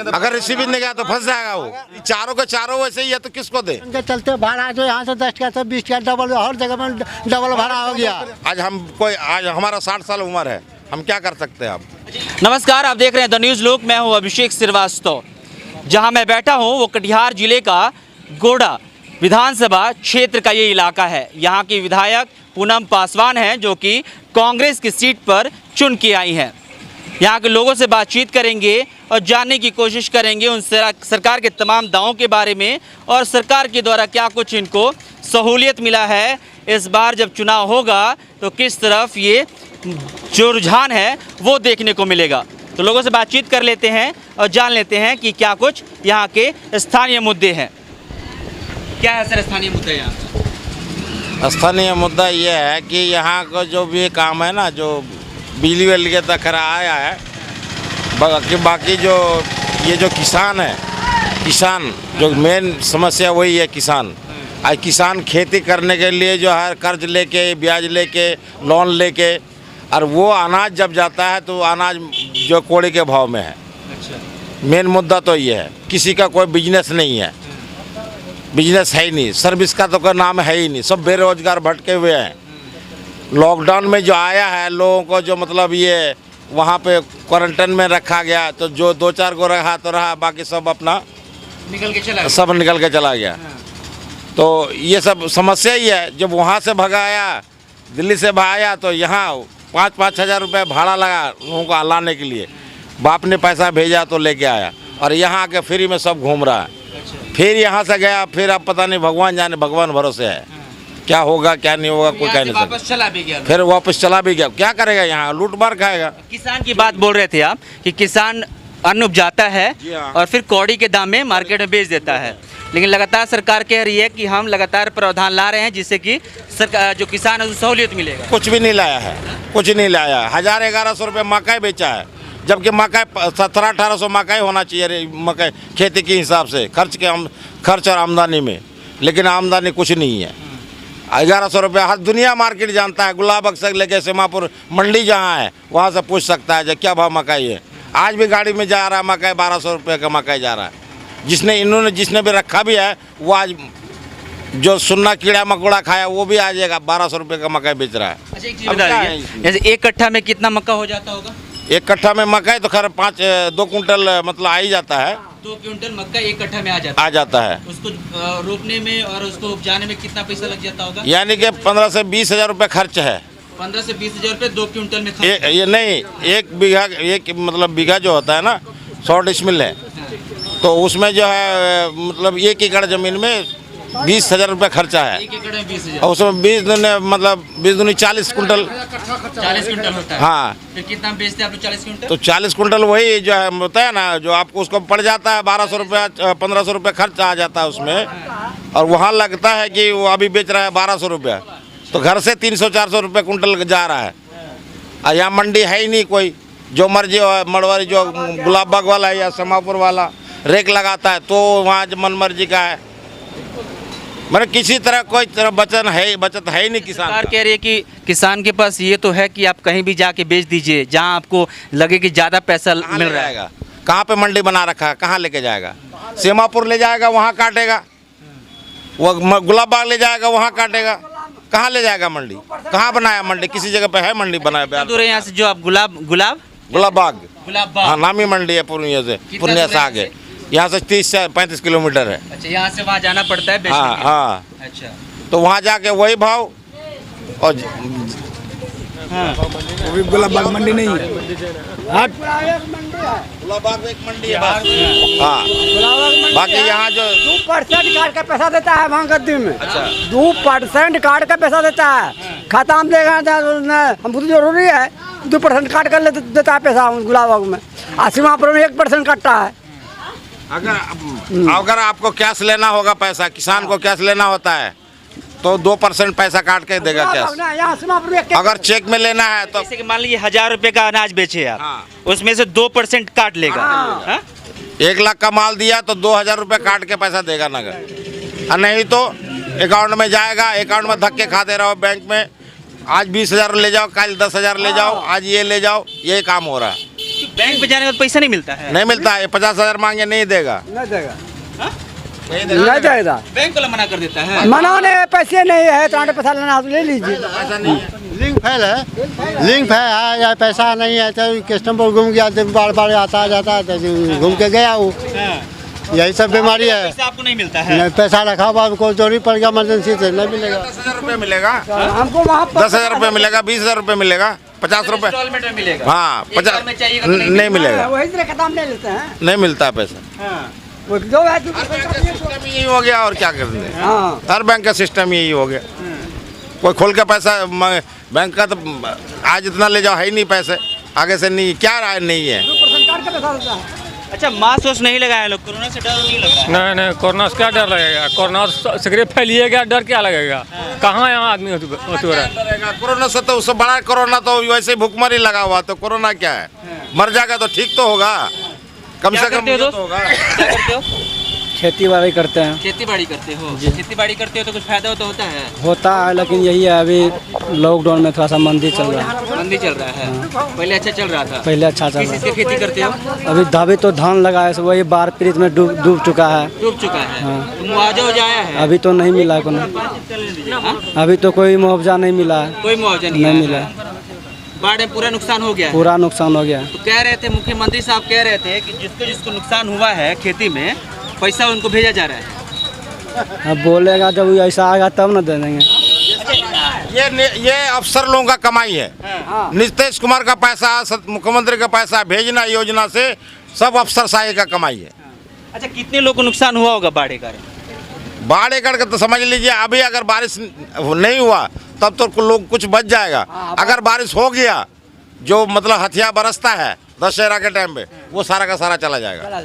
अगर रिसीव नहीं गया तो फंस जाएगा वो। चारों के चारों वैसे ही है तो किसको दे? के चलते भाड़ा जो यहाँ से 10 का से 20 का डबल, हर जगह में डबल भाड़ा हो गया। आज हमारा 60 साल उम्र है, हम क्या कर सकते हैं? आप नमस्कार, आप देख रहे हैं द न्यूज़ लुक। मैं हूं अभिषेक श्रीवास्तव। जहां मैं बैठा हूं वो कटिहार जिले का गोड़ा विधानसभा क्षेत्र का ये इलाका है। यहां की विधायक पूनम पासवान हैं जो कि कांग्रेस की सीट पर चुन के आई हैं। यहां के लोगों से बातचीत करेंगे और जानने की कोशिश करेंगे उन सरकार के तमाम दावों के बारे में और सरकार के द्वारा क्या कुछ इनको सहूलियत मिला है। इस बार जब चुनाव होगा तो किस तरफ ये जो रुझान है वो देखने को मिलेगा। तो लोगों से बातचीत कर लेते हैं और जान लेते हैं कि क्या कुछ यहाँ के स्थानीय मुद्दे हैं। क्या है सर स्थानीय मुद्दे यहाँ? स्थानीय मुद्दा ये है कि यहाँ का जो भी काम है ना, जो बिजली वाली के तक आया है, बाकी जो ये जो किसान है, किसान जो मेन समस्या वही है किसान। आज किसान खेती करने के लिए जो है कर्ज लेके, ब्याज लेके, लोन लेके, और वो अनाज जब जाता है तो अनाज जो कोड़े के भाव में है। अच्छा। मेन मुद्दा तो ये है, किसी का कोई बिजनेस नहीं है, बिजनेस है ही नहीं, सर्विस का तो कोई नाम है ही नहीं, सब बेरोजगार भटके हुए हैं। लॉकडाउन में जो आया है लोगों को जो मतलब ये वहाँ पे क्वारंटाइन में रखा गया, तो जो 2-4 को रहा तो रहा, बाकी सब अपना निकल के चला सब निकल के चला गया। तो ये सब समस्या ही है। जब वहाँ से भगाया, दिल्ली से भगाया, तो यहाँ 5-5 हज़ार रुपये भाड़ा लगा लोगों को लाने के लिए। बाप ने पैसा भेजा तो लेके आया, और यहाँ आके फ्री में सब घूम रहा है। फिर यहाँ से गया, फिर अब पता नहीं, भगवान जाने, भगवान भरोसे है क्या होगा क्या नहीं होगा, कोई कह नहीं सकता। वापस चला भी गया, फिर वापस चला भी गया, क्या करेगा? यहाँ लूट मार खाएगा। किसान की बात बोल रहे थे आप कि किसान अन्न उपजाता है जी हाँ। और फिर कौड़ी के दाम में मार्केट में बेच देता है, लेकिन लगातार सरकार कह रही है कि हम लगातार प्रावधान ला रहे हैं जिससे कि सरकार जो किसान है उसको सहूलियत मिलेगा। कुछ भी नहीं लाया है, कुछ नहीं लाया है। 1000-1100 रुपये मकई बेचा है, जबकि मकई 1700-1800 मकई होना चाहिए, मकई खेती के हिसाब से खर्च और आमदनी में, लेकिन आमदनी कुछ नहीं है। 1100 रुपये हर दुनिया मार्केट जानता है। गुलाबबाग से लेके सीमापुर मंडी जहाँ है वहाँ से पूछ सकता है जो क्या भाव मकई है। आज भी गाड़ी में जा रहा है मकई, 1200 रुपये का मकई जा रहा है। जिसने भी रखा भी है वो आज जो सुन्ना कीड़ा मकोड़ा खाया वो भी आ जाएगा, 1200 रुपये का मकई बेच रहा है। अच्छा, एक चीज़ बता दीजिए, जैसे एक कट्ठा में कितना मक्का हो जाता होगा? एक कट्ठा में मकई तो खैर 2 कुंटल मतलब आ ही जाता है। 2 क्विंटल मक्का एक कट्ठा में आ जाता है। उसको रोपने में और उसको उपजाने में कितना पैसा लग जाता होगा? यानी कि 15 से 20 हज़ार रुपये खर्च है। 15 से 20 हज़ार रुपये 2 क्विंटल में ये नहीं, एक बीघा, एक मतलब बीघा जो होता है ना 100 डिसमिल है, तो उसमें जो है मतलब 1 एकड़ ज़मीन में 20 हज़ार रुपये खर्चा है। 1 एकड़ में 20 हज़ार, और उसमें 20 दूनी मतलब 20 दूनी 40 कुंटल। 40 क्विंटल होता है। हाँ, फिर कितना बेचते हैं आप लोग 40 क्विंटल? तो 40 कुंटल वही जो है होता है ना, जो आपको उसको पड़ जाता है 1200 रुपया, 1500 रुपये खर्च आ जाता है उसमें, और वहाँ लगता है कि वो अभी बेच रहा है 1200 रुपया, तो घर से 300-400 रुपये कुंटल जा रहा है। और यहाँ मंडी है ही नहीं कोई, जो मर्जी मड़वारी जो गुलाबबाग वाला है या समापुर वाला रेक लगाता है तो वहाँ मन मर्जी का है। मतलब किसी तरह कोई तरह बचत है ही नहीं किसान। सरकार कह रही है कि किसान के पास ये तो है कि आप कहीं भी जाके बेच दीजिए जहां आपको लगे कि ज़्यादा पैसा मिल रहा है। कहाँ पे मंडी बना रखा है, कहाँ लेके जाएगा? सीमापुर ले जाएगा वहाँ काटेगा, वो गुलाबबाग ले जाएगा वहाँ काटेगा, कहाँ ले जाएगा मंडी? कहाँ बनाया मंडी? किसी जगह पे है मंडी बनाया? दूर है यहाँ से जो आप गुलाबबाग हाँ, नामी मंडी है पूर्णिया से आगे, यहाँ से 30 से 35 किलोमीटर है। अच्छा, यहाँ से वहाँ जाना पड़ता है बेचने हाँ के लिए। हाँ। अच्छा, तो वहाँ जाके वही भाव। और वो भी गुलाबबाग मंडी नहीं है, गुलाबबाग एक मंडी है बस। हाँ, बाकी यहाँ जो 2% काट का पैसा देता है वहाँ गद्दी में। अच्छा। 2% काट का पैसा देता है, खाता में देगा हम बहुत जरूरी है। 2% काट कर देता है पैसा गुलाबबाग में, सीमापुर में 1% काटता है। अगर आपको कैश लेना होगा, पैसा किसान को कैश लेना होता है तो 2% पैसा काट के देगा कैश। अगर चेक में लेना है तो जैसे कि मान लीजिए 1000 रुपये का अनाज बेचे आप, हाँ। उसमें से 2% काट लेगा। हाँ? 1 लाख का माल दिया तो 2000 रुपये काट के पैसा देगा नगद, और नहीं तो अकाउंट में जाएगा। अकाउंट में धक्के खाते रहो बैंक में, आज 20,000 ले जाओ, कल 10,000 ले जाओ, आज ये ले जाओ, ये काम हो रहा है। बैंक पे जाने का पैसा नहीं मिलता है? नहीं मिलता है, 50,000 मांगे नहीं देगा। नहीं देगा, हाँ? नहीं देगा। बैंक वाला मना कर देता है। मनाने पैसे नहीं है तो आटे पैसा लेना तो ले लीजिए। ऐसा नहीं है। लिंक फैल है, लिंक फैल है या पैसा नहीं है तो कस्टमर घूम गया तो बार बार आता जाता है तो घूम के गया वो, यही सब बीमारी है। पैसा आपको नहीं मिलता है? नहीं पैसा रखा हुआ कोई चोरी पड़ गया इमरजेंसी से नहीं मिलेगा। 10,000 रुपये मिलेगा, हमको वहाँ 10,000 रुपये मिलेगा, 20,000 रुपये मिलेगा, 50 रुपये। इंस्टॉलमेंट में मिलेगा? हाँ, एक बार में चाहिएगा तो नहीं मिलेगा, वही तरह का दाम ले लेते हैं। नहीं मिलता है पैसा। हाँ। वो दो है तो सिस्टम यही हो गया और क्या करते हैं। हाँ, हर बैंक का सिस्टम यही हो गया। कोई खोल के पैसा बैंक का तो आज इतना ले जाओ है ही नहीं पैसे, आगे से नहीं, क्या राय नहीं है। 2% काट के पैसा देता है। अच्छा, मास्क वास्क नहीं लगाया लोग, कोरोना से डर नहीं लग रहा है? नहीं कोरोना से क्या डर लगेगा, कोरोना सिगरेट फैलिएगा, डर क्या लगेगा, कहाँ यहाँ आदमी होते हो रहा है। कोरोना से तो उससे बड़ा कोरोना तो वैसे भूखमरी लगा हुआ, तो कोरोना क्या है, मर जाएगा तो ठीक तो होगा, कम क्या से कम करते हो ये तो दोस्त? होगा। क्या करते हो? खेती बाड़ी करते हैं। खेती बाड़ी करते हो? खेती बाड़ी करते हो तो कुछ फायदा तो होता है? होता है लेकिन यही है अभी लॉकडाउन में थोड़ा सा मंदी चल रहा है। मंदी चल रहा है, पहले अच्छा चल रहा था। पहले अच्छा चल किस रहा चीज़ की खेती करते हो? है। अभी धाबी तो धान लगा है, वही बाढ़ पीड़ित में डूब चुका है। डूब चुका है। हाँ। तो मुआवजा हो जाया है? अभी तो नहीं मिला है कोनो, हाँ? अभी तो कोई मुआवजा नहीं मिला है। कोई मुआवजा नहीं नहीं आया मिला, है। बाढ़ में पूरा नुकसान हो गया है। पूरा नुकसान हो गया। तो कह रहे थे, मुख्यमंत्री साहब कह रहे थे कि जिसको जिसको नुकसान हुआ है खेती में, पैसा उनको भेजा जा रहा है। अब बोलेगा जब ऐसा आएगा तब न दे देंगे। ये अफसर लोगों का कमाई है। नीतीश कुमार का पैसा, मुख्यमंत्री का पैसा भेजना योजना से सब अफसर शाही का कमाई है। अच्छा, कितने लोग को नुकसान हुआ होगा बाढ़ के कारण? बाढ़ एकड़ का तो समझ लीजिए, अभी अगर बारिश नहीं हुआ तब तो लोग कुछ बच जाएगा। अगर बारिश हो गया, जो मतलब हथिया बरसता है दशहरा के टाइम पे, वो सारा का सारा चला जाएगा।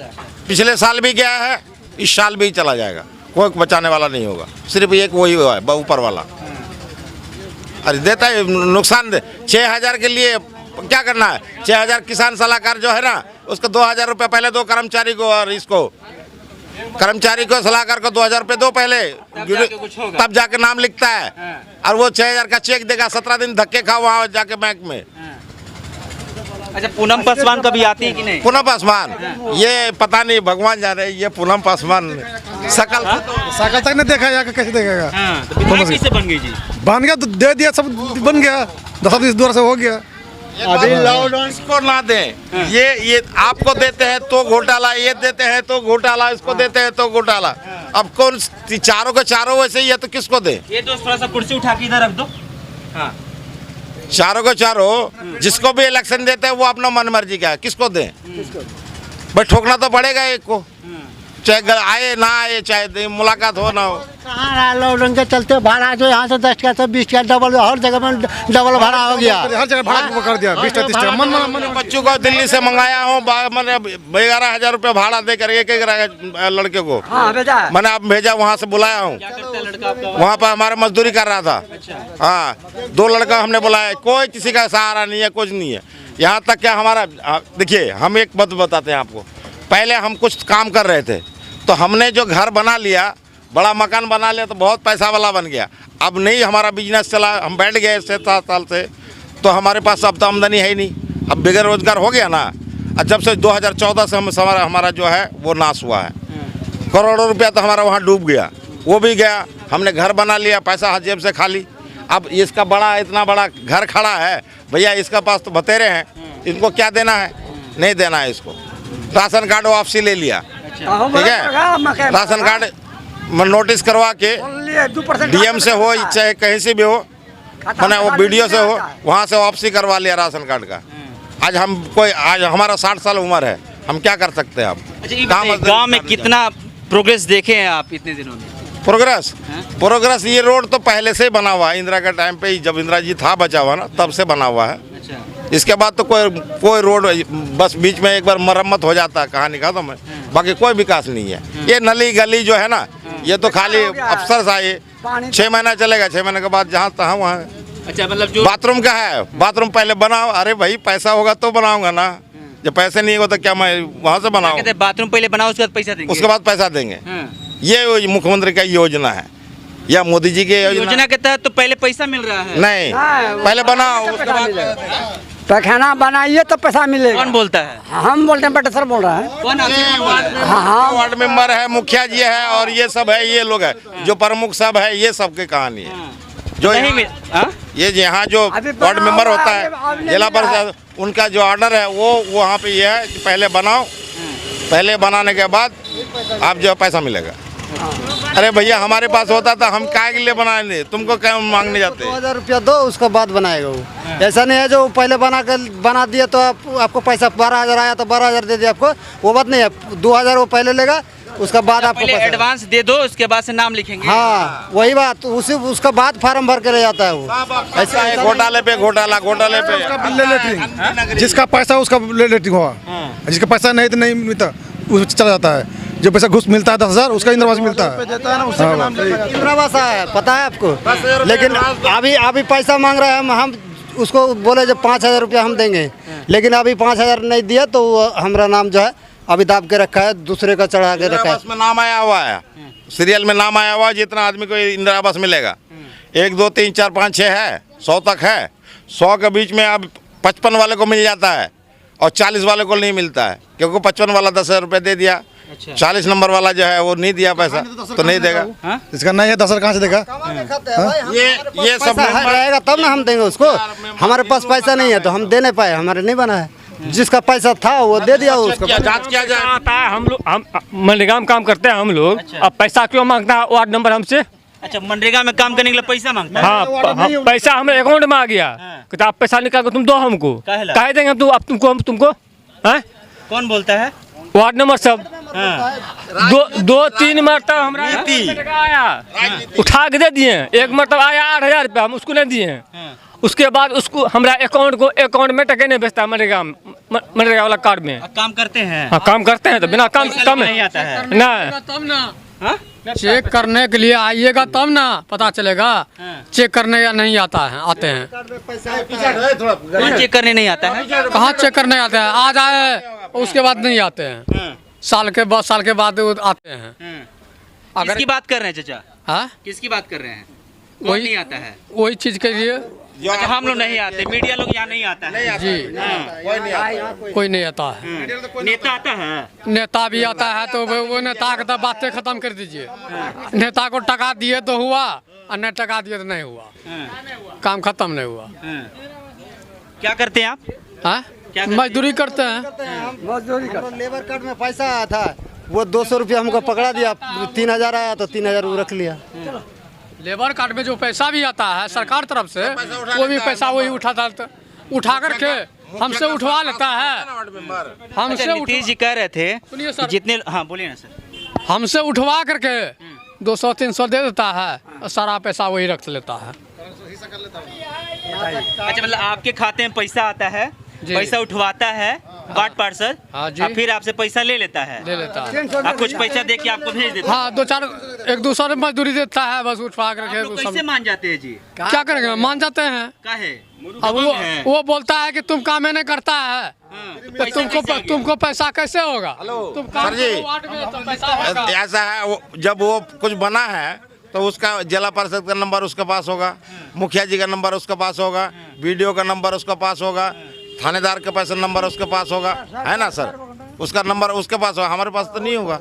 पिछले साल भी गया है, इस साल भी चला जाएगा, कोई बचाने वाला नहीं होगा, सिर्फ एक वही हुआ है ऊपर वाला। अरे देता है नुकसान, 6,000 के लिए क्या करना है। 6,000 किसान सलाहकार जो है ना, उसको 2,000 रुपये पहले दो कर्मचारी को, और इसको कर्मचारी को सलाहकार को 2,000 रुपये दो पहले, तब जाके नाम लिखता है। और वो 6,000 का चेक देगा, 17 दिन धक्के खाओ वहाँ जाके बैंक में। अच्छा, पूनम पासवान कभी आती है कि नहीं? पूनम पासवान, ये पता नहीं, भगवान जाने। ये पूनम पासवान सकल साइकिल तक नहीं देखा जाकर कैसे देखेगा। हाँ, तो विधायक कैसे बन गई जी? बन गया तो दे दिया, सब बन गया, 10 दूर से हो गया। अभी लॉकडाउन इसको ना दें, ये आपको देते हैं तो घोटाला, ये देते हैं तो घोटाला, इसको देते हैं तो घोटाला। अब कौन चारों के चारों वैसे ही है तो किसको दे? ये दोस्त थोड़ा सा कुर्सी उठा के इधर रख दो। हाँ, चारों को चारों, जिसको भी इलेक्शन देते हैं वो अपना मन मर्जी का है, किसको दें? भाई ठोकना तो पड़ेगा एक को, चाहे आए ना आए, चाहे मुलाकात हो ना हो। कहाँ रहा लॉकडाउन के चलते भाड़ा जो यहाँ से 10 का से 20 का डबल, हर जगह में डबल भाड़ा हो गया। हर जगह भाड़ा कर दिया, 20-30 टका। मन बच्चों को दिल्ली से मंगाया हूँ, मैंने 11,000 रुपये भाड़ा देकर एक लड़के को हाँ भेजा है। मैंने अब भेजा, वहाँ से बुलाया हूँ। क्या करता है लड़का आपका? वहाँ पर हमारे मजदूरी कर रहा था। हाँ, 2 लड़का हमने बुलाया, कोई किसी का सहारा नहीं है, कुछ नहीं है। यहाँ तक क्या हमारा, देखिए हम एक बात बताते हैं आपको, पहले हम कुछ काम कर रहे थे तो हमने जो घर बना लिया, बड़ा मकान बना लिया तो बहुत पैसा वाला बन गया। अब नहीं हमारा बिजनेस चला, हम बैठ गए 7 साल से, तो हमारे पास अब तो आमदनी है ही नहीं, अब बगैर रोजगार हो गया ना। और जब से 2014 से हमारा जो है वो नाश हुआ है, करोड़ों रुपया तो हमारा वहाँ डूब गया, वो भी गया। हमने घर बना लिया, पैसा हाथ जेब से खाली। अब इसका बड़ा, इतना बड़ा घर खड़ा है, भैया इसका पास तो बतेरे हैं, इनको क्या देना है? नहीं देना है इसको। राशन कार्ड वापसी ले लिया, ठीक है, राशन कार्ड नोटिस करवा के 2% डीएम से हो चाहे कहीं से भी हो, मैंने वो वीडियो से हो, वहाँ से वापसी करवा लिया राशन कार्ड का। आज हमारा 60 साल उम्र है, हम क्या कर सकते हैं? आप गाँव में कितना प्रोग्रेस देखे हैं आप इतने दिनों में? प्रोग्रेस ये रोड तो पहले से बना हुआ है, इंदिरा के टाइम पे ही, जब इंदिरा जी था बचा हुआ ना, तब से बना हुआ है। इसके बाद तो कोई रोड, बस बीच में एक बार मरम्मत हो जाता है, कहानी का तो मैं, बाकी कोई विकास नहीं है। ये नली गली जो है ना, ये तो खाली अफसर सा, ये 6 महीना चलेगा, 6 महीने के बाद जहाँ तहाँ वहाँ। अच्छा, मतलब जो बाथरूम का है, बाथरूम पहले बनाओ। अरे भाई पैसा होगा तो बनाऊंगा ना, जब पैसे नहीं होगा तो क्या मैं वहाँ से बनाऊँ? कहते हैं बाथरूम पहले बनाओ, उसके बाद पैसा देंगे। उसके बाद पैसा देंगे। हाँ। ये मुख्यमंत्री का योजना है या मोदी जी की योजना योजना के तहत तो पहले पैसा मिल रहा है? नहीं, पहले बनाओ, उसके बाद पैखाना बनाइए तो पैसा मिलेगा। कौन बोलता है? हम बोलते हैं, बट सर बोल रहे हैं। कौन हाँ वार्ड मेंबर है, मुखिया जी है, और ये सब है, ये लोग है जो प्रमुख सब है, ये सब की कहानी है। जो नहीं मिल हाँ? ये यहाँ जो अभी वार्ड बना मेंबर हुआ होता है, है, अभी नहीं जिला मिला है। परिषद, उनका जो ऑर्डर है वो वहाँ पे ये है कि पहले बनाओ, पहले बनाने के बाद आप जो पैसा मिलेगा। अरे भैया हमारे पास होता था, हम काय के लिए बनाएंगे, तुमको क्या मांगने जाते? 2000 रुपया दो, उसका बाद बनाएगा वो। ऐसा नहीं है जो पहले बना दिया तो आपको पैसा 12,000 आया तो 12,000 दे दिया आपको, वो बात नहीं है। 2,000 वो पहले लेगा, उसका बाद आपको पहले पैसा। एडवांस दे दो, उसके बाद से नाम लिखेंगे। हाँ वही बात, उसी उसका बाद फार्म भर के ले जाता है वो। ऐसा है, घोटाले पे घोटाला, घोटाले पे ले लेटरिंग, जिसका पैसा उसका ले लेटरिंग होगा, जिसका पैसा नहीं तो नहीं मिलता, वो चला जाता है। जो पैसा घुस मिलता है 10,000, उसका इंदिरा आवास मिलता है। इंदिरा आवास है, पता है आपको। लेकिन अभी पैसा मांग रहे हैं हम उसको बोले जब 5,000 रुपया हम देंगे, लेकिन अभी 5,000 नहीं दिया तो हमारा नाम जो है अभी दाब के रखा है, दूसरे का चढ़ा के रखा है। में नाम आया हुआ है, सीरियल में नाम आया हुआ है, जितना आदमी को इंदिरा आवास मिलेगा। 1 2 3 4 5 6 है, 100 तक है। 100 के बीच में अब 55 वाले को मिल जाता है और 40 वाले को नहीं मिलता है, क्योंकि 55 वाला 10,000 रुपये दे दिया। 40 नंबर वाला जो है वो नहीं दिया पैसा, तो नहीं देगा। इसका नहीं है 10,000 कहाँ से देगा? ये सब रहेगा तब ना हम देंगे उसको। हमारे पास पैसा नहीं है तो हम दे नहीं पाए, हमारे नहीं बना है। जिसका पैसा था वो दे दिया उसको। जांच किया जाए। आता है, हम लोग हम मनरेगा में काम करते हैं हम लोग। अब पैसा क्यों मांगता है वार्ड नंबर हमसे? अच्छा, मनरेगा में काम करने के लिए पैसा मांगता है? हाँ, पैसा हमें अकाउंट में आ गया, कहते आप पैसा निकाल के तुम दो हमको। काहे ला? कह देंगे अब तुमको हैं? कौन बोलता है? वार्ड नंबर सब हाँ। 2-3 मरतब हमारा आया, उठा के दे दिए। एक मरतब आया 8,000 रुपया, हम उसको नहीं दिए। उसके बाद उसको हमारा अकाउंट में टके नहीं भेजता मनरेगा वाला कार्ड में। काम करते हैं? हाँ, काम करते हैं तो बिना काम कम नहीं आता है ना। तब ना हाँ? चेक करने के लिए आइएगा तब ना पता चलेगा। चेक करने या नहीं आता है, आते हैं। कौन चेक करने नहीं आता है? कहाँ चेक करने आते हैं? आ जाए उसके बाद नहीं आते हैं, साल के बाद वो आते हैं। अगर किसकी बात कर रहे हैं चाचा? हाँ, किसकी बात कर रहे हैं? कौन वही नहीं आता है? वही चीज के लिए अच्छा, हम लोग नहीं आते, मीडिया लोग यहाँ नहीं आता है। जी कोई नहीं आता है। नेता आता है? नेता भी आता है तो वो नेता का तो बातें खत्म कर दीजिए। नेता को टका दिए तो हुआ और नहीं टका दिए तो नहीं हुआ, काम खत्म नहीं हुआ। क्या करते हैं आप? हाँ, मजदूरी करते हैं। लेबर कार्ड में पैसा आया था, वो 200 रुपया हमको पकड़ा दिया। 3,000 आया तो 3,000 वो रख लिया। लेबर कार्ड में जो पैसा भी आता है सरकार तरफ से, वो भी पैसा वही उठा करके हमसे उठवा लेता है। हमसे अच्छा, नीतीश जी कह रहे थे सुनिए कि सर, जितने, हाँ बोलिए ना सर। हमसे उठवा करके 200-300 दे देता है और सारा पैसा वही रख लेता है। अच्छा, मतलब आपके खाते में पैसा आता है, पैसा उठवाता है वार्ड पार्षद, हाँ जी। और फिर आपसे पैसा ले लेता है। आप कुछ पैसा दे के आपको भेज देता है। हाँ, 2-4 एक दूसरे मजदूरी देता है, बस उठवा आप करके लोग कैसे मान जाते हैं जी? क्या करेंगे, मान जाते हैं। काहे? अब वो बोलता है कि तुम काम नहीं करता है तो तुमको पैसा कैसे होगा? तुम काम सर जी, करो वार्ड में तो पैसा होगा। ऐसा है, जब वो कुछ बना है तो उसका जिला परिषद का नंबर उसके पास होगा, मुखिया जी का नंबर उसके पास होगा, बीडीओ का नंबर उसके पास होगा, थानेदार के पास नंबर उसके पास होगा, है ना सर? उसका नंबर उसके पास होगा, हमारे पास तो नहीं होगा।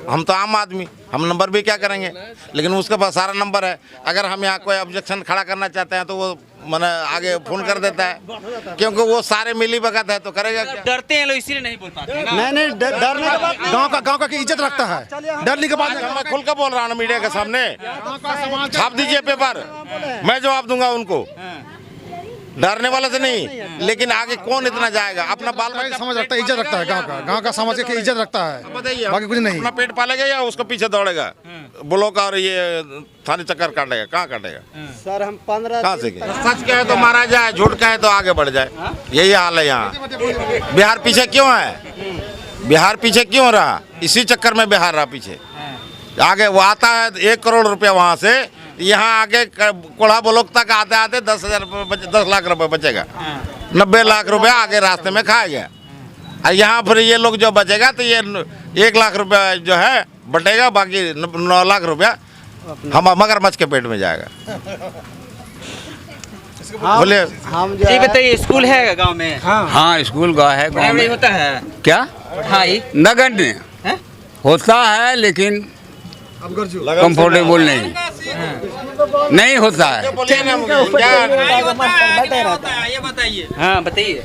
हम तो आम आदमी, हम नंबर भी क्या करेंगे, लेकिन उसके पास सारा नंबर है। अगर हम यहाँ कोई ऑब्जेक्शन खड़ा करना चाहते हैं तो वो मैंने आगे फोन कर देता है, क्योंकि वो सारे मिली भगत है, तो करेगा क्या? डरते हैं लोग, इसीलिए नहीं बोल पाते हैं ना। नहीं डरने के बाद गांव का इज्जत रखता है, डरने के बाद मैं खुल कर बोल रहा हूँ मीडिया के सामने, छाप दीजिए पेपर, मैं जवाब दूंगा उनको। डरने वाले से नहीं, लेकिन आगे कौन इतना जाएगा? अपना बाल बच्चा समझ रखता है, इज्जत रखता है, गांव का समझ के इज्जत रखता है, बताइए, बाकी कुछ नहीं। अपना पेट पालेगा या उसको पीछे दौड़ेगा? ब्लॉक और ये थाने चक्कर काटेगा, कहाँ काटेगा? सर हम 15 कहाँ से? सच कहे तो मारा जाए, झूठ कहे तो आगे बढ़ जाए, यही हाल है यहाँ। बिहार पीछे क्यों है? बिहार पीछे क्यों रहा? इसी चक्कर में बिहार रहा पीछे। आगे वो आता है 1 करोड़ रुपया वहाँ से, यहाँ आगे कोढ़ा ब्लॉक तक आते आते 10 लाख रुपए बचेगा, 90 लाख रुपया आगे रास्ते में खाया गया। और यहाँ फिर ये लोग जो बचेगा तो ये 1 लाख रुपया जो है बटेगा, बाकी 9 लाख रुपया हम मगरमच्छ के पेट में जाएगा। बोले हम जी बताइए, स्कूल है गांव में? हाँ स्कूल का है गाँव पढ़ाई में। होता है? क्या पढ़ाई नगण्य हैं? होता है लेकिन कंफर्टेबल नहीं होता है। ये बताइए। हाँ बताइए।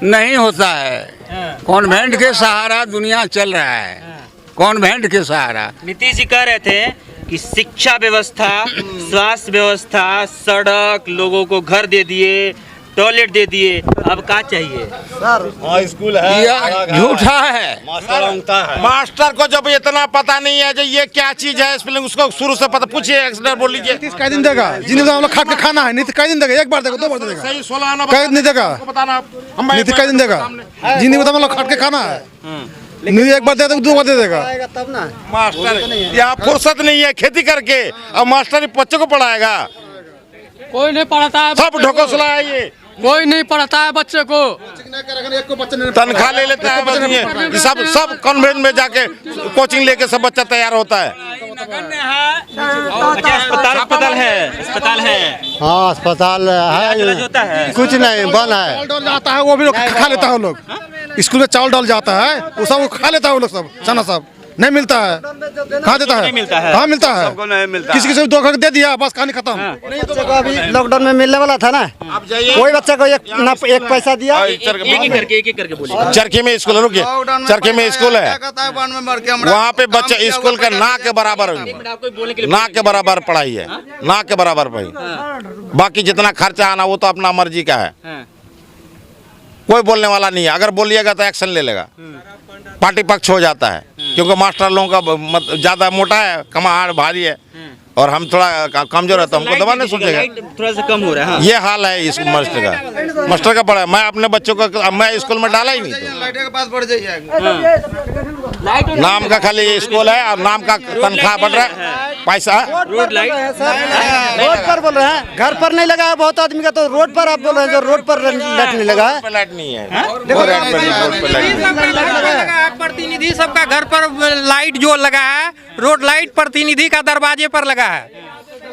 नहीं होता है। कॉन्वेंट के सहारा दुनिया चल रहा है, कॉन्वेंट के सहारा। नीतीश जी कह रहे थे कि शिक्षा व्यवस्था, स्वास्थ्य व्यवस्था, सड़क, लोगों को घर दे दिए, टॉयलेट दे दिए, अब क्या चाहिए? स्कूल है, यह झूठा है। मास्टर को जब इतना पता नहीं है जो ये क्या चीज है, स्पेलिंग उसको शुरू से पता, पूछिए एक्सटर बोल लीजिए। नीतीश कई दिन देगा, जिन्हें हम लोग खा के खाना है, नीतीश कई दिन देगा, एक बार देगा, 2 बार देगा, सही 16 आना कई दिन देगा, बताना। नीतीश कई दिन देगा, जिन्हें हम लोग खा के खाना है, नीतीश एक बार दे देगा, 2 बार दे देगा। तब ना मास्टर यहाँ फुर्सत नहीं है खेती करके, और मास्टर बच्चों को पढ़ाएगा। कोई नहीं पढ़ाता है, सब ढकोसला है ये, कोई नहीं पढ़ाता है बच्चे को। तनख्वाह ले लेता है बस ये सब कॉन्वेंट में जाके कोचिंग लेके सब बच्चा तैयार होता है। अस्पताल है। हाँ अस्पताल इलाज होता है? कुछ नहीं बन है। चावल डाल जाता है, वो भी लोग खा लेता है। वो लोग स्कूल में चावल डाल जाता है, वो सब खा लेता है। वो लोग सब चना सब नहीं मिलता है, कहाँ देता है? नहीं मिलता है। कहाँ मिलता है? सबको नहीं मिलता। किसी किसी को 2 घर दे दिया, बस कहानी खत्म। बच्चे को अभी लॉकडाउन में मिलने वाला था ना, आप जाइए कोई बच्चे को एक पैसा दिया। एक ही करके बोलिए। चरखी में स्कूल है, रुकिए, चरखी में स्कूल है, वहाँ पे बच्चे स्कूल का ना के बराबर, आपको बोलने के लिए ना के बराबर पढ़ाई है, ना के बराबर पढ़ाई। बाकी जितना खर्चा आना वो तो अपना मर्जी का है, हाँ। कोई बोलने वाला नहीं है। अगर बोलिएगा तो एक्शन ले लेगा, पार्टी पक्ष हो जाता है, क्योंकि मास्टर लोगों का ज़्यादा मोटा है, कमाहाड़ भारी है, और हम थोड़ा कमजोर है, तो हमको दबा नहीं सोचेगा। थोड़ा सा कम हो रहा है। हाँ। ये हाल है इस मास्टर का पढ़ा। मैं अपने बच्चों को मैं स्कूल में डाला ही नहीं, तो नाम का खाली स्कूल है और नाम का तनख्वाह बढ़ रहा है, पैसा। रोड लाइट रोड पर बोल रहे हैं, घर पर नहीं लगा है बहुत आदमी का, तो रोड पर आप बोल रहे हैं जो रोड पर लाइट नहीं लगा है। लाइट नहीं है, वो रेट पे नहीं, रोड पे लाइट नहीं। प्रतिनिधि सबका घर पर लाइट जो लगा है, रोड लाइट प्रतिनिधि का दरवाजे पर लगा है।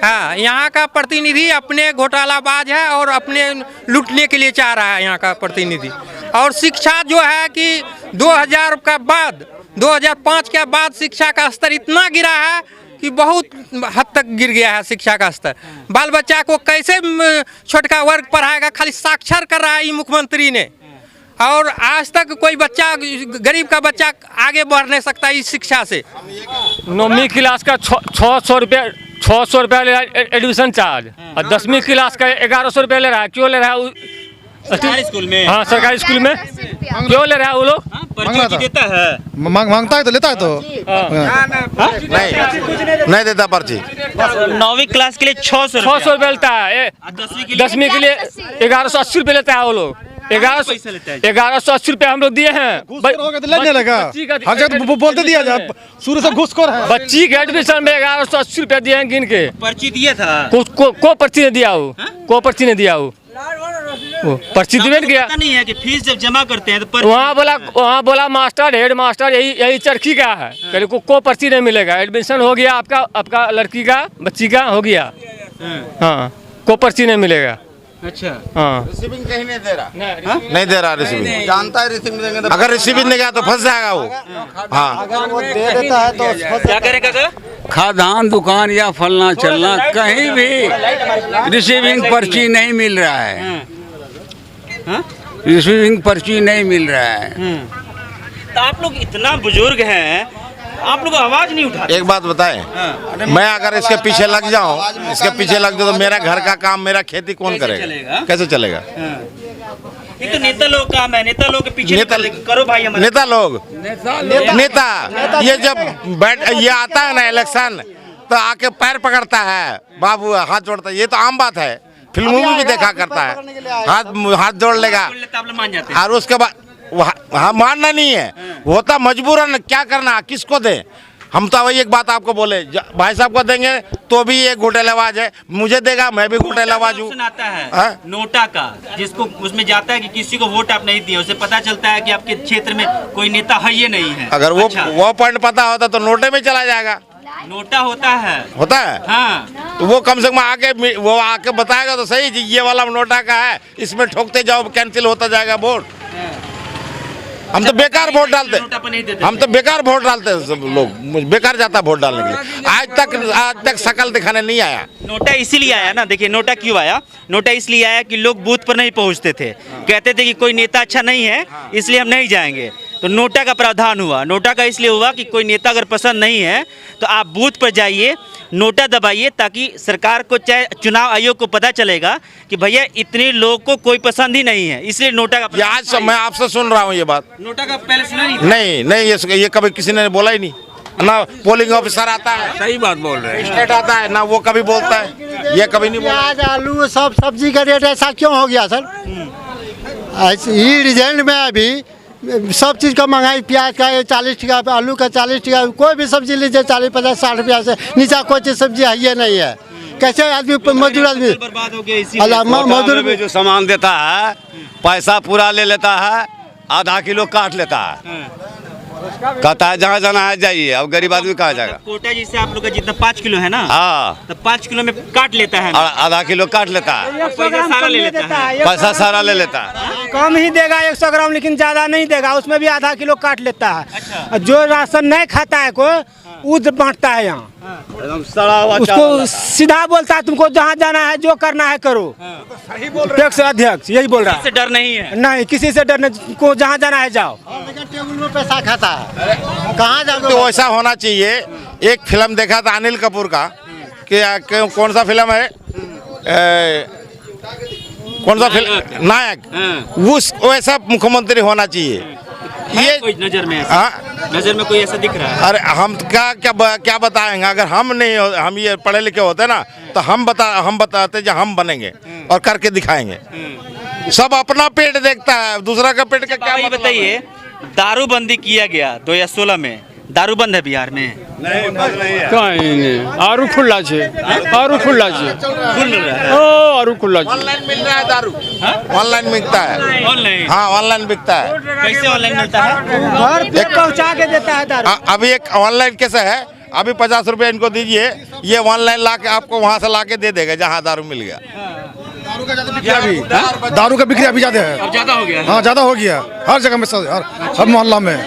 हाँ, यहाँ का प्रतिनिधि अपने घोटालाबाज है और अपने लूटने के लिए चाह रहा है यहाँ का प्रतिनिधि। और शिक्षा जो है कि 2000 का बाद 2005 के बाद शिक्षा का स्तर इतना गिरा है कि बहुत हद तक गिर गया है शिक्षा का स्तर। बाल बच्चा को कैसे छोटका वर्ग पढ़ाएगा, खाली साक्षर कर रहा है ये मुख्यमंत्री ने। और आज तक कोई बच्चा, गरीब का बच्चा आगे बढ़ नहीं सकता इस शिक्षा से। 9वीं क्लास का 600 रुपया ले रहा है एडमिशन चार्ज, और 10वीं क्लास का 1100 रुपया ले रहा है। क्यों ले रहा है? सरकारी स्कूल में? हाँ सरकारी स्कूल में क्यों ले रहा है वो लोग? पर्ची देता है, मांगता है तो लेता है, तो नहीं देता पर्ची। 9वीं क्लास के लिए 600 रुपया लेता है, 10वीं के लिए 1180 रुपये लेता है वो लोग। 1180 रुपये हम लोग दिए हैं। लेने लगा, हर जगह बोलते दिया जाए, शुरू से घूसखोर है। बच्ची के एडमिशन में 1180 रुपया दिए हैं गिन के। पर्ची दिया था? को पर्ची ने दिया वो, को पर्ची ने दिया वो पर्ची दिवे गया। पता नहीं है कि फीस जब जमा करते हैं तो वहाँ बोला मास्टर, हेड मास्टर यही चरखी का है, कल को पर्ची नहीं मिलेगा। एडमिशन हो गया आपका लड़की का, बच्ची का हो गया, हाँ को पर्ची नहीं मिलेगा। अच्छा, हाँ रिसीविंग कहीं नहीं दे रहा, नहीं दे रहा रिसीविंग। जानता है रिसीविंग देंगे तो अगर रिसीविंग नहीं गया तो फंस जाएगा वो। हाँ, अगर वो दे देता है तो क्या करें काका? खाद्यान्न दुकान या फलना चलना कहीं भी रिसीविंग पर्ची नहीं मिल रहा है, रिसीविंग पर्ची नहीं मिल रहा है। तो आप लोग इतना बुजुर्ग हैं, आप लोग आवाज नहीं उठाते? एक बात बताएं, मैं अगर इसके पीछे लग जाऊं, इसके पीछे लग जाऊं तो मेरा घर का काम, मेरा खेती कौन करेगा? कैसे चलेगा? ये तो नेता लोग काम है, नेता लोग के पीछे करो भाई। हमारे नेता लोग, नेता ये जब ये आता है ना इलेक्शन, तो आके पैर पकड़ता है, बाबू हाथ जोड़ता है, ये तो आम बात है, फिल्मों में भी देखा करता है, हाथ जोड़ लेगा मान जाते हैं। और उसके बाद हाँ मानना नहीं है, होता मजबूरन, क्या करना, किसको दे? हम तो वही एक बात आपको बोले, भाई साहब को देंगे तो भी एक घोटालाबाज है, मुझे देगा मैं भी घोटालाबाज हूँ। आता है नोटा का, जिसको उसमें जाता है कि किसी को वोट आप नहीं दिए, उसे पता चलता है कि आपके क्षेत्र में कोई नेता है ये नहीं है। अगर वो पॉइंट पता होता तो नोटे में चला जाएगा। नोटा होता है। होता है हाँ। तो वो कम से कम वो आके बताएगा तो सही जी, ये वाला नोटा का है, इसमें ठोकते जाओ, कैंसिल होता जाएगा वोट। हम तो बेकार वोट डालते, हम तो बेकार वोट डालते हैं, सब लोग बेकार जाता वोट डालने के लिए। आज तक शकल दिखाने नहीं आया। नोटा इसीलिए आया ना, देखिए नोटा क्यों आया। नोटा इसलिए आया कि लोग बूथ पर नहीं पहुंचते थे, कहते थे कि कोई नेता अच्छा नहीं है इसलिए हम नहीं जाएंगे, तो नोटा का प्रावधान हुआ। नोटा का इसलिए हुआ कि कोई नेता अगर पसंद नहीं है तो आप बूथ पर जाइए, नोटा दबाइए, ताकि सरकार को, चाहे चुनाव आयोग को पता चलेगा कि भैया इतने लोग को कोई पसंद ही नहीं है, इसलिए नोटा का। आज मैं आपसे सुन रहा हूँ ये बात। नोटा का पहले सुना नहीं था? नहीं, ये कभी किसी ने बोला ही नहीं ना। पोलिंग ऑफिसर आता है, सही बात बोल रहे हैं, स्टेट आता है ना, वो कभी बोलता है, ये कभी नहीं बोला। प्याज आलू सब सब्जी का रेट ऐसा क्यों हो गया सर? ये रिजल्ट में अभी सब चीज़ का महंगाई, प्याज का 40 टका, आलू का 40 टका, कोई भी सब्जी लीजिए 40, 50, 60 रुपया से नीचा कोई चीज़ सब्जी है ये नहीं है। कैसे आदमी, मजदूर आदमी बर्बाद हो गया इसी मजदूर में जो सामान देता है पैसा पूरा ले लेता है, आधा किलो काट लेता है, कहता है जहाँ जाना है जाइए। अब गरीब आदमी कहाँ जाएगा? कोटा जैसे आप लोग का जितना 5 किलो है ना, हाँ, तो 5 किलो में काट लेता है, और आधा किलो काट लेता है, पैसा सारा ले लेता है। पैसा सारा ले लेता है। कम ही देगा 100 ग्राम, लेकिन ज़्यादा नहीं देगा, उसमें भी आधा किलो काट लेता है। अच्छा। जो राशन नहीं खाता है कोई, वो बांटता है यहाँ, एकदम सड़ा हुआ उसको सीधा बोलता है तुमको जहाँ जाना है जो करना है करो। टैक्स अध्यक्ष यही बोल रहा है, इससे डर नहीं है। नहीं किसी से डर नहीं, को जहाँ जाना है जाओ। टेबल में पैसा खाता है, कहाँ जाओगे? तो ऐसा होना चाहिए। एक फिल्म देखा था अनिल कपूर का, कि कौन सा फिल्म है, कौन सा फिल्म, नायक, उस वैसा मुख्यमंत्री होना चाहिए। ये कोई नजर में, नजर में कोई ऐसा दिख रहा है? अरे हम क्या बताएंगे? अगर हम नहीं, हम ये पढ़े लिखे होते ना, तो हम बताते जो हम बनेंगे और करके दिखाएंगे। सब अपना पेट देखता है, दूसरा का पेट का क्या मतलब? बताइए, दारूबंदी किया गया 2016 में, दारू बंद है बिहार में? कहीं नहीं, आरू खुला छे, आरू खुला छे, खुल रहा है। ओ आरू खुला छे। ऑनलाइन मिल रहा है दारू, ऑनलाइन बिकता है। ऑनलाइन? हाँ, ऑनलाइन बिकता है। कैसे ऑनलाइन मिलता है? घर पे पहुँचा के देता है दारू। अभी एक ऑनलाइन कैसे है, अभी 50 रुपये इनको दीजिए, ये ऑनलाइन ला के आपको वहाँ से ला के दे देगा जहाँ दारू मिल गया। दारू का बिक्री अभी ज्यादा है। अब ज्यादा हो गया है? हाँ, ज्यादा हो गया हर जगह में, हर मोहल्ला में।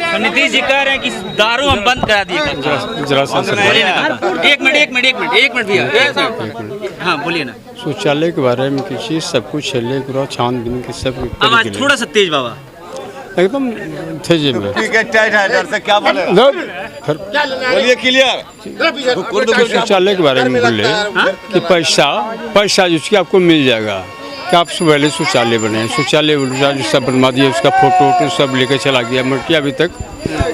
तो नीतीश जी कह रहे हैं कि दारू हम बंद करा दिए। बोलिए ना, एक मिनट भैया, हाँ बोलिए ना। शौचालय के बारे में किसी सब कुछ चले पूरा छानबीन के सब आवाज थोड़ा सा तेज बाबा, एकदम तेजी में। ठीक है, टाइट है, डर से क्या बोले? बोलिए क्लियर। शौचालय के बारे में बोले कि पैसा जिसकी आपको मिल जाएगा, कि आप पहले शौचालय बने, शौचालय सब बनवा दिए, उसका फोटो सब लेकर चला गया, मगर अभी तक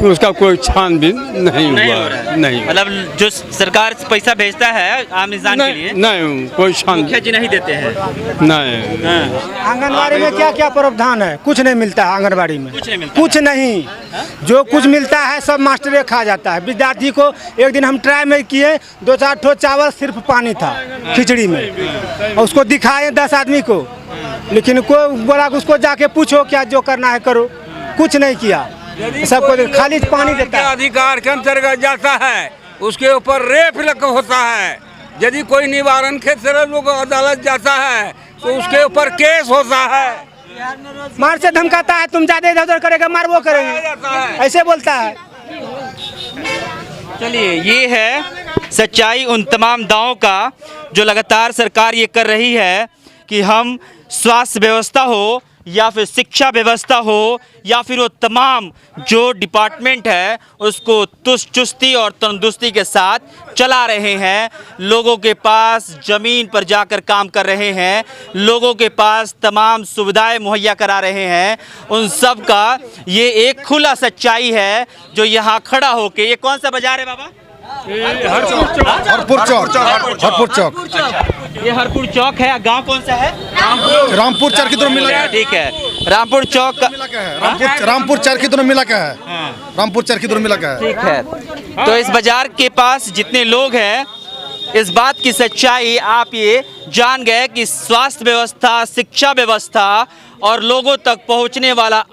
उसका कोई छानबीन नहीं हुआ। नहीं, मतलब जो सरकार पैसा भेजता है आम इंसान के लिए, नहीं कोई छान मुखिया जी नहीं देते हैं। नहीं। आंगनबाड़ी में क्या क्या प्रावधान है? कुछ नहीं मिलता है आंगनबाड़ी में, कुछ नहीं मिलता, कुछ नहीं। जो कुछ मिलता है सब मास्टरे खा जाता है। विद्यार्थी को एक दिन हम ट्राई में किए, 2-4 ठो चावल सिर्फ पानी था खिचड़ी में, और उसको दिखाए 10 आदमी को, लेकिन कोई बोला उसको जाके पूछो क्या जो करना है करो, कुछ नहीं किया, सबको खाली पानी देता है। अधिकार के अंतर्गत जाता है, उसके ऊपर रेप होता है। यदि कोई निवारण के तरह लोग अदालत जाता है तो उसके ऊपर केस होता है। मार से धमकाता है, तुम ज्यादा इधर उधर करेगा मार वो करेंगे, ऐसे बोलता है। चलिए, ये है सच्चाई उन तमाम दावों का जो लगातार सरकार ये कर रही है कि हम स्वास्थ्य व्यवस्था हो या फिर शिक्षा व्यवस्था हो या फिर वो तमाम जो डिपार्टमेंट है उसको चुस्ती और तंदुरुस्ती के साथ चला रहे हैं। लोगों के पास ज़मीन पर जाकर काम कर रहे हैं, लोगों के पास तमाम सुविधाएं मुहैया करा रहे हैं। उन सब का ये एक खुला सच्चाई है जो यहाँ खड़ा होके। ये कौन सा बाजार है बाबा? हरपुर चौक। ये हरपुर चौक है। गांव कौन सा है? रामपुर चर की तरफ मिला। ठीक है, रामपुर चौक रामपुर चर की तरफ मिला क्या है? रामपुर चर की तरफ मिला क्या है? ठीक है। तो इस बाजार के पास जितने लोग हैं, इस बात की सच्चाई आप ये जान गए कि स्वास्थ्य व्यवस्था, शिक्षा व्यवस्था और लोगों तक पहुंचने वाला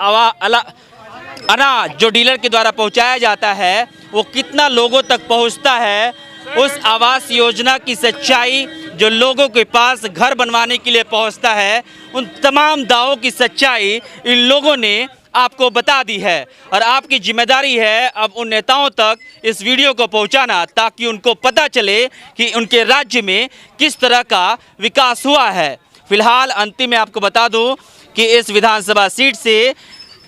अनाज जो डीलर के द्वारा पहुंचाया जाता है वो कितना लोगों तक पहुंचता है, उस आवास योजना की सच्चाई जो लोगों के पास घर बनवाने के लिए पहुंचता है, उन तमाम दावों की सच्चाई इन लोगों ने आपको बता दी है। और आपकी जिम्मेदारी है अब उन नेताओं तक इस वीडियो को पहुंचाना, ताकि उनको पता चले कि उनके राज्य में किस तरह का विकास हुआ है। फिलहाल अंतिम में आपको बता दूं कि इस विधानसभा सीट से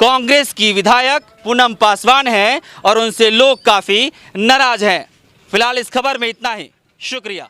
कांग्रेस की विधायक पूनम पासवान हैं और उनसे लोग काफ़ी नाराज हैं। फिलहाल इस खबर में इतना ही, शुक्रिया।